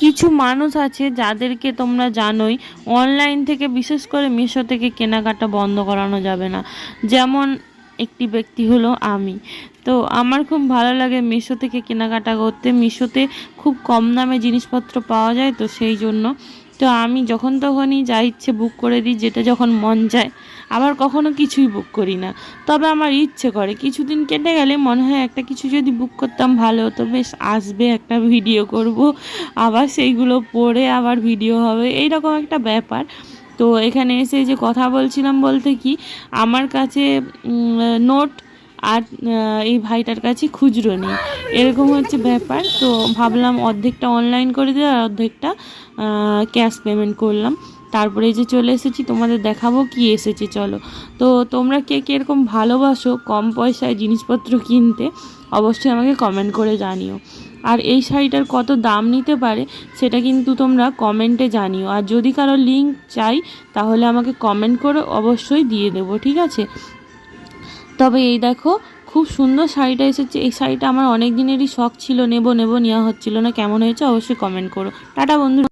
কিছু মানুষ আছে যাদেরকে তোমরা জানোই অনলাইন থেকে, বিশেষ করে মিশো থেকে কেনাকাটা বন্ধ করানো যাবে না। যেমন একটি ব্যক্তি হলো আমি। তো আমার খুব ভালো লাগে মিশো থেকে কেনাকাটা করতে। মিশোতে খুব কম দামে জিনিসপত্র পাওয়া যায়, তো সেই জন্য তো আমি যখন তখনই যা ইচ্ছে বুক করে দিই, যেটা যখন মন চায়। আবার কখনো কিছুই বুক করি না, তবে আমার ইচ্ছে করে কিছুদিন কেটে গেলে মনে হয় একটা কিছু যদি বুক করতাম ভালো হতো, বেশ আসবে, একটা ভিডিও করব, আবার সেইগুলো পড়ে আবার ভিডিও হবে, এইরকম একটা ব্যাপার। তো এখানে এসে যে কথা বলছিলাম বলতে কি, আমার কাছে নোট আর এই ভাইটার কাছে খুচরো নেই, এরকম হচ্ছে ব্যাপার। তো ভাবলাম অর্ধেকটা অনলাইন করে দিই আর অর্ধেকটা ক্যাশ পেমেন্ট করলাম। তারপরে এই যে চলে এসেছি, তোমাদের দেখাবো কি এসেছে, চলো। তো তোমরা কে কে এরকম ভালোবাসো কম পয়সায় জিনিসপত্র কিনতে, অবশ্যই আমাকে কমেন্ট করে জানিও। আর এই শাড়িটার কত দাম নিতে পারে সেটা কিন্তু তোমরা কমেন্টে জানিও। আর যদি কারো লিঙ্ক চাই তাহলে আমাকে কমেন্ট করে অবশ্যই দিয়ে দেবো, ঠিক আছে। তবে এই দেখো, খুব সুন্দর শাড়িটা এসেছে। এই শাড়িটা আমার অনেক দিনেরই শখ ছিল, নেব নেওয়া হচ্ছিল না। কেমন হয়েছে অবশ্যই কমেন্ট করো। টাটা বন্ধু।